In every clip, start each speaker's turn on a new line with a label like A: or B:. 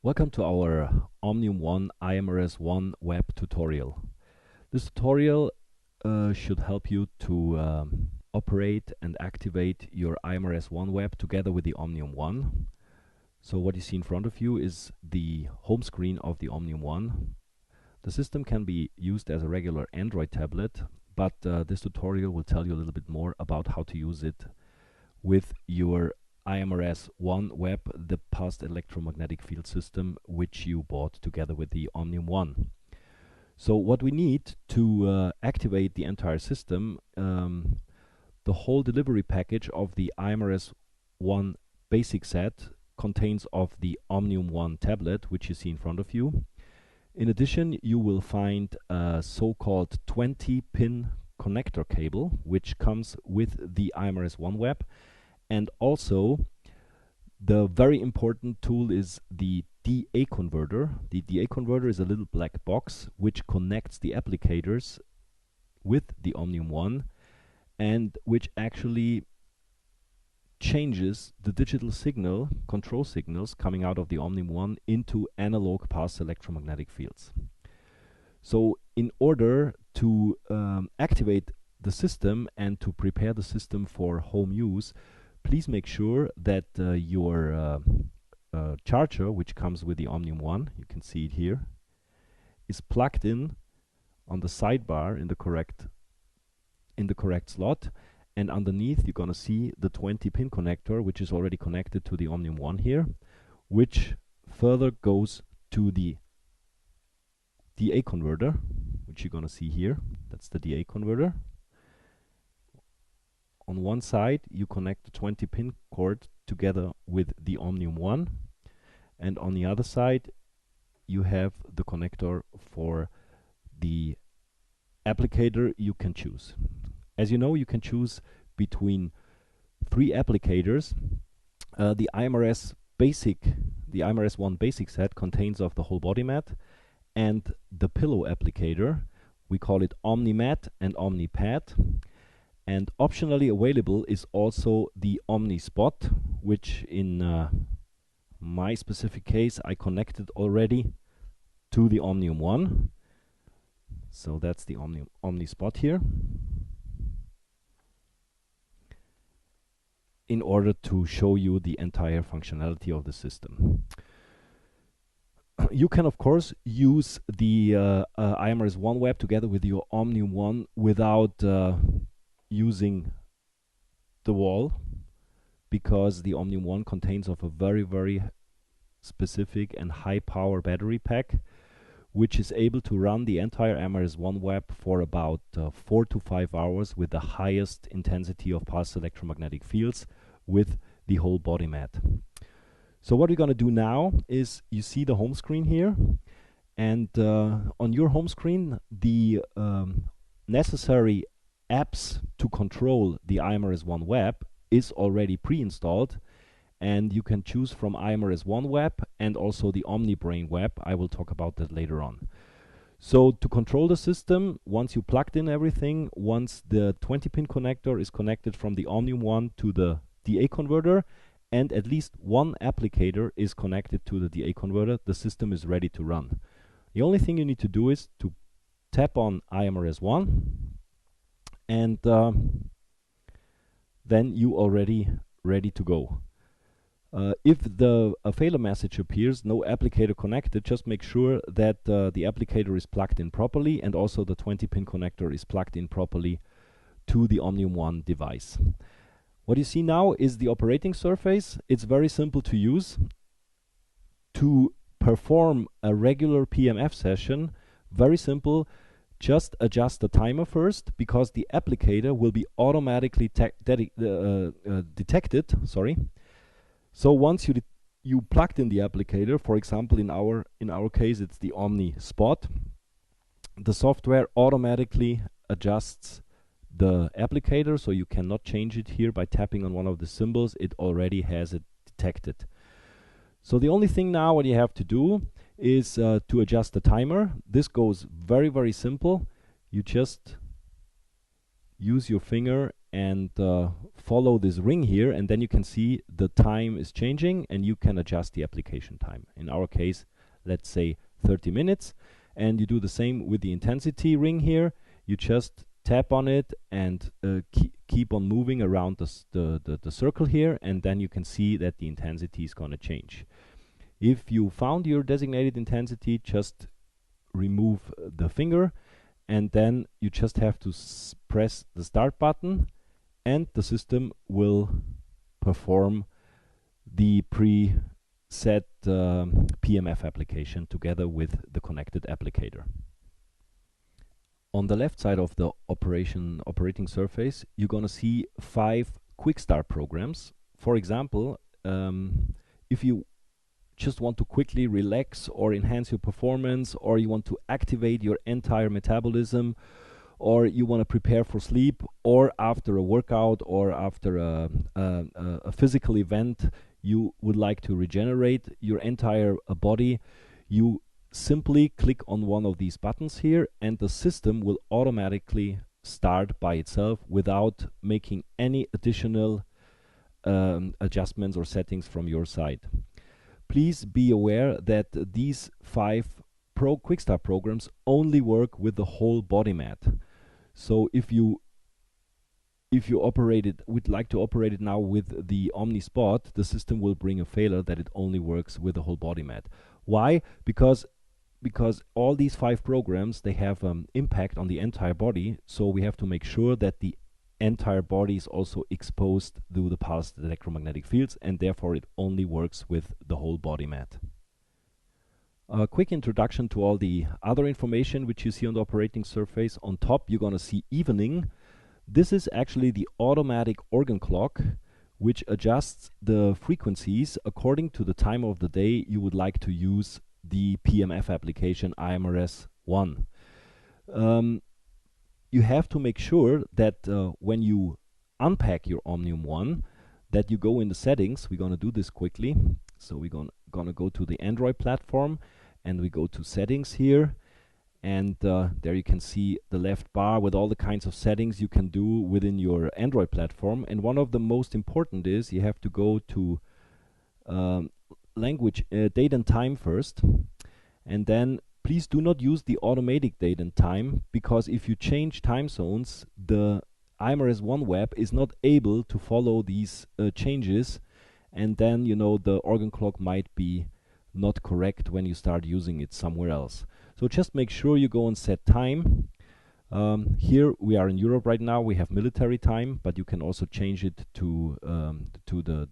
A: Welcome to our Omnium1 IMRS1 web tutorial. This tutorial should help you to operate and activate your IMRS1 web together with the Omnium1. So what you see in front of you is the home screen of the Omnium1. The system can be used as a regular Android tablet, but this tutorial will tell you a little bit more about how to use it with your IMRS1 web, the pulsed electromagnetic field system, which you bought together with the Omnium1. So what we need to activate the entire system, the whole delivery package of the IMRS1 basic set contains of the Omnium1 tablet, which you see in front of you. In addition, you will find a so-called 20-pin connector cable, which comes with the IMRS1 web. And also, the very important tool is the DA converter. The DA converter is a little black box which connects the applicators with the Omnium1 and which actually changes the digital signal, control signals coming out of the Omnium1 into analog pulsed electromagnetic fields. So in order to activate the system and to prepare the system for home use, please make sure that your charger, which comes with the Omnium1, you can see it here, is plugged in on the sidebar in the correct slot, and underneath you're gonna see the 20-pin connector, which is already connected to the Omnium1 here, which further goes to the DA converter, which you're gonna see here. That's the DA converter. On one side, you connect the 20-pin cord together with the Omnium1, and on the other side, you have the connector for the applicator you can choose. As you know, you can choose between 3 applicators. The IMRS1 basic set contains of the whole body mat and the pillow applicator. We call it OmniMat and OmniPad. And optionally available is also the OmniSpot, which in my specific case I connected already to the Omnium1. So that's the OmniSpot here, in order to show you the entire functionality of the system. You can of course use the IMRS1 web together with your Omnium1 without using the wall, because the Omnium1 contains of a very specific and high power battery pack, which is able to run the entire IMRS1 web for about 4 to 5 hours with the highest intensity of pulsed electromagnetic fields with the whole body mat. So what we're going to do now is, you see the home screen here, and on your home screen the necessary apps to control the IMRS1 web is already pre-installed, and you can choose from IMRS1 web and also the OmniBrain web. I will talk about that later on. So to control the system, once you plugged in everything, once the 20-pin connector is connected from the Omnium1 to the DA converter, and at least one applicator is connected to the DA converter, the system is ready to run. The only thing you need to do is to tap on IMRS1, and then you already ready to go. If the failure message appears, no applicator connected, just make sure that the applicator is plugged in properly, and also the 20-pin connector is plugged in properly to the Omnium1 device. What you see now is the operating surface. It's very simple to use. To perform a regular PMF session, very simple. Just adjust the timer first, because the applicator will be automatically detected. So once you plugged in the applicator, for example, in our case it's the OmniSpot, the software automatically adjusts the applicator, so you cannot change it here by tapping on one of the symbols. It already has it detected. So the only thing now what you have to do is to adjust the timer. This goes very simple. You just use your finger and follow this ring here, and then you can see the time is changing and you can adjust the application time. In our case, let's say 30 minutes, and you do the same with the intensity ring here. You just tap on it and keep on moving around the circle here, and then you can see that the intensity is going to change. If you found your designated intensity, just remove the finger, and then you just have to press the start button, and the system will perform the preset PMF application together with the connected applicator. On the left side of the operating surface, you're going to see 5 Quickstart programs. For example, if you just want to quickly relax or enhance your performance, or you want to activate your entire metabolism, or you want to prepare for sleep, or after a workout, or after a physical event, you would like to regenerate your entire body, you simply click on one of these buttons here, and the system will automatically start by itself without making any additional adjustments or settings from your side. Please be aware that these 5 Quickstart programs only work with the whole body mat. So if you would like to operate it now with the Omni Spot, the system will bring a failure that it only works with the whole body mat. Why? Because all these 5 programs, they have impact on the entire body, so we have to make sure that the entire body is also exposed to the pulsed electromagnetic fields, and therefore it only works with the whole body mat. A quick introduction to all the other information which you see on the operating surface. On top you're going to see evening. This is actually the automatic organ clock which adjusts the frequencies according to the time of the day you would like to use the PMF application IMRS1. You have to make sure that when you unpack your Omnium1, that you go in the settings. We're going to do this quickly. So we're going to go to the Android platform, and we go to settings here, and there you can see the left bar with all the kinds of settings you can do within your Android platform. And one of the most important is you have to go to language, date and time first, and then please do not use the automatic date and time, because if you change time zones, the IMRS1 web is not able to follow these changes, and then the organ clock might be not correct when you start using it somewhere else. So just make sure you go and set time. Here we are in Europe right now, we have military time, but you can also change it to the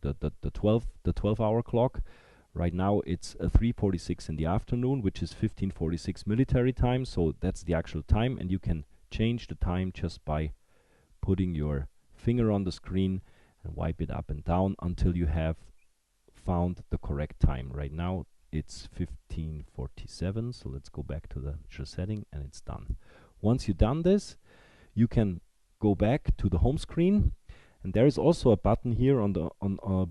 A: 12-hour clock. Right now it's 3:46 in the afternoon, which is 15:46 military time, so that's the actual time, and you can change the time just by putting your finger on the screen and wipe it up and down until you have found the correct time. Right now it's 15:47, so let's go back to the actual setting, and it's done. Once you've done this, you can go back to the home screen. And there is also a button here on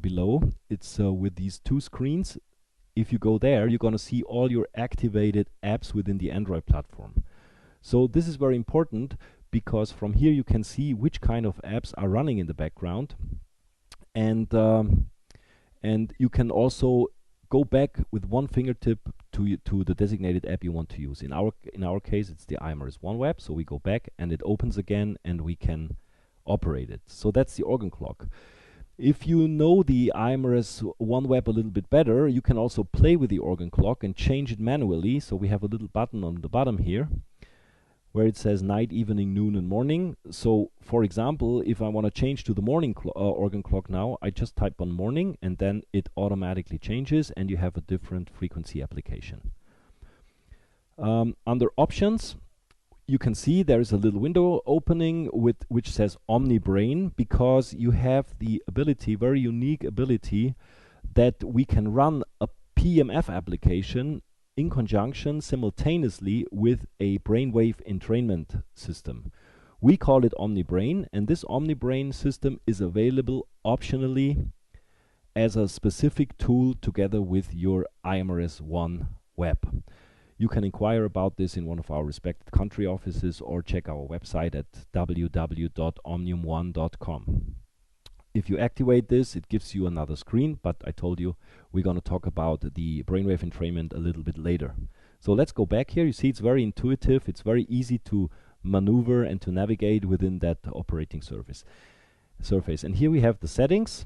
A: below. It's with these 2 screens. If you go there, you're going to see all your activated apps within the Android platform. So this is very important, because from here you can see which kind of apps are running in the background, and you can also go back with one fingertip to the designated app you want to use. In our case, it's the IMRS1 web. So we go back, and it opens again, and we can operate it. So that's the organ clock. If you know the IMRS1 web a little bit better, you can also play with the organ clock and change it manually. So we have a little button on the bottom here where it says night, evening, noon, and morning. So for example, if I want to change to the morning organ clock now, I just type on morning, and then it automatically changes, and you have a different frequency application. Under options, you can see there is a little window opening which says Omni Brain, because you have the ability, very unique ability, that we can run a PMF application in conjunction simultaneously with a brainwave entrainment system. We call it Omni Brain, and this Omni Brain system is available optionally as a specific tool together with your IMRS1 web. You can inquire about this in one of our respected country offices or check our website at www.omnium1.com. If you activate this, it gives you another screen, but I told you we're going to talk about the brainwave entrainment a little bit later. So let's go back here. You see it's very intuitive. It's very easy to maneuver and to navigate within that operating surface. And here we have the settings.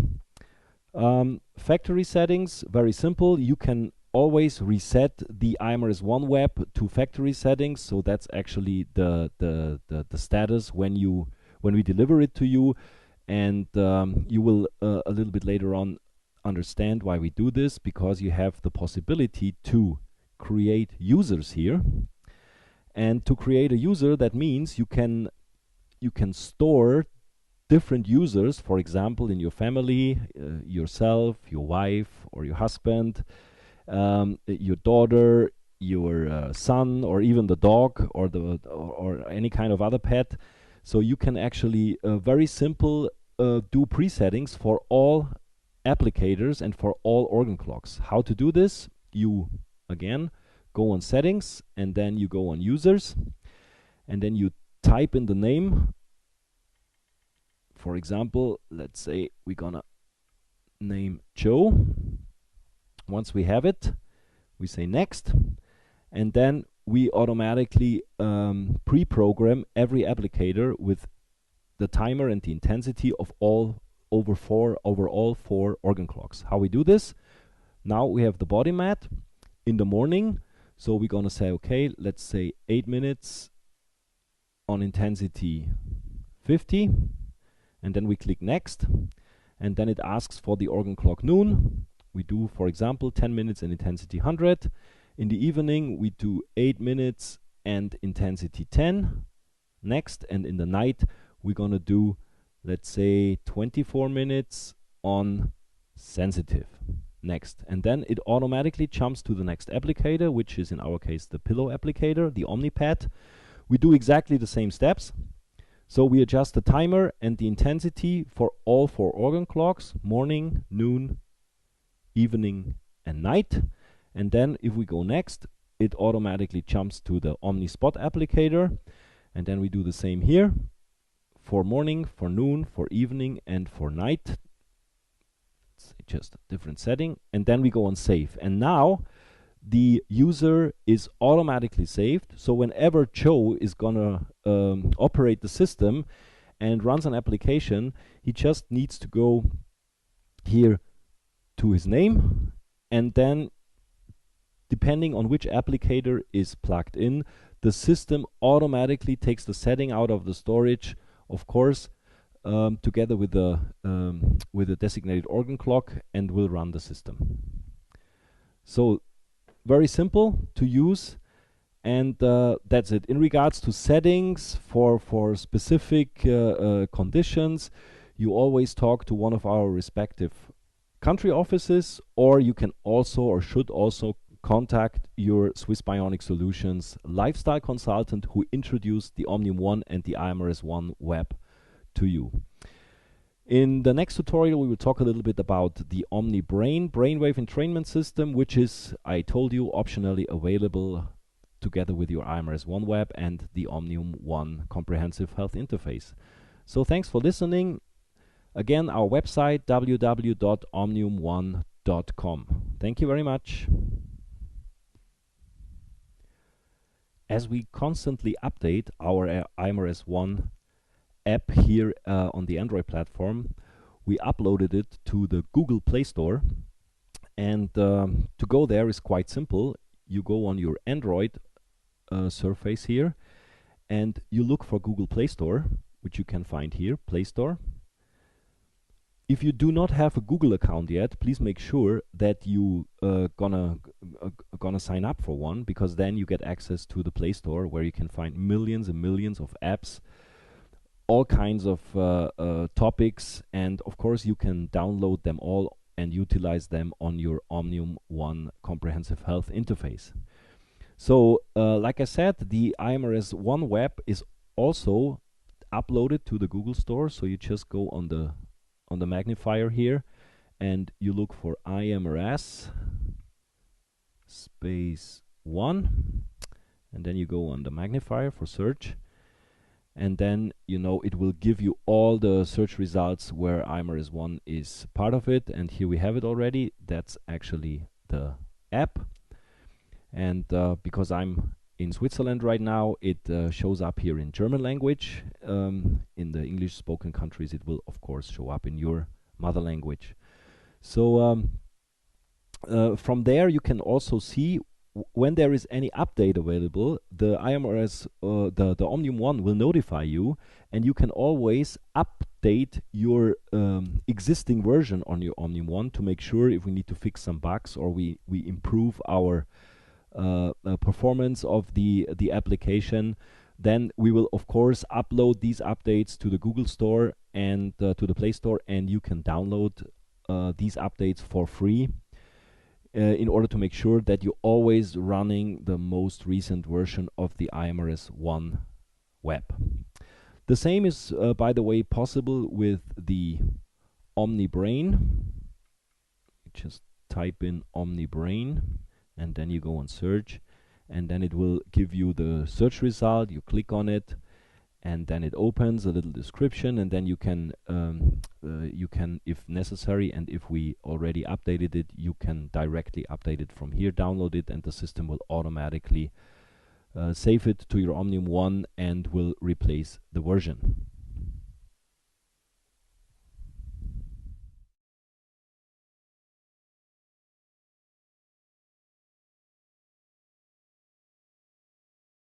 A: Factory settings, very simple. You can always reset the IMRS1 web to factory settings. So that's actually the status when we deliver it to you. And you will a little bit later on understand why we do this, because you have the possibility to create users here. And to create a user, that means you can store different users, for example, in your family, yourself, your wife, or your husband, your daughter, your son, or even the dog, or any kind of other pet. So you can actually very simple do presettings for all applicators and for all organ clocks. How to do this? You again go on settings, and then you go on users, and then you type in the name. For example, let's say we're gonna name Joe. Once we have it, we say next, and then we automatically pre-program every applicator with the timer and the intensity of all over all four organ clocks. How we do this? Now we have the body mat in the morning, so we're gonna say, okay, let's say 8 minutes on intensity 50, and then we click next, and then it asks for the organ clock noon. We do, for example, 10 minutes and intensity 100. In the evening, we do 8 minutes and intensity 10. Next, and in the night, we're gonna do, let's say, 24 minutes on sensitive. Next, and then it automatically jumps to the next applicator, which is in our case the pillow applicator, the Omnipad. We do exactly the same steps. So we adjust the timer and the intensity for all four organ clocks, morning, noon, evening, and night. And then if we go next, it automatically jumps to the OmniSpot applicator. And then we do the same here for morning, for noon, for evening, and for night. It's just a different setting. And then we go on save. And now the user is automatically saved. So whenever Joe is gonna operate the system and runs an application, he just needs to go here to his name, and then depending on which applicator is plugged in, the system automatically takes the setting out of the storage, of course, together with the designated organ clock, and will run the system. So very simple to use, and that's it. In regards to settings for specific conditions, you always talk to one of our respective country offices, or you can also, or should also, contact your Swiss Bionic Solutions lifestyle consultant who introduced the Omnium1 and the IMRS1 web to you. In the next tutorial, we will talk a little bit about the OmniBrain brainwave entrainment system, which is, I told you, optionally available together with your IMRS1 web and the Omnium1 comprehensive health interface. So thanks for listening. Again, our website, www.omnium1.com. Thank you very much. As we constantly update our IMRS1 app here on the Android platform, we uploaded it to the Google Play Store. And to go there is quite simple. You go on your Android surface here, and you look for Google Play Store, which you can find here, Play Store. If you do not have a Google account yet, please make sure that you gonna sign up for one, because then you get access to the Play Store, where you can find millions and millions of apps, all kinds of topics, and of course you can download them all and utilize them on your Omnium1 comprehensive health interface. So like I said, the IMRS1 web is also uploaded to the Google Store. So you just go on the magnifier here and you look for IMRS space 1, and then you go on the magnifier for search, and then it will give you all the search results where IMRS1 is part of it. And here we have it already. That's actually the app. And because I'm in Switzerland right now, it shows up here in German language. In the English spoken countries, it will of course show up in your mother language. So from there you can also see when there is any update available. The IMRS, the Omnium1 will notify you, and you can always update your existing version on your Omnium1 to make sure if we need to fix some bugs or we improve our performance of the application. Then we will of course upload these updates to the Google Store and to the Play Store, and you can download these updates for free in order to make sure that you're always running the most recent version of the IMRS1 web. The same is, by the way, possible with the OmniBrain. Just type in OmniBrain, and then you go on search, and then it will give you the search result. You click on it, and then it opens a little description, and then you can, if necessary, and if we already updated it, you can directly update it from here, download it, and the system will automatically save it to your Omnium1 and will replace the version.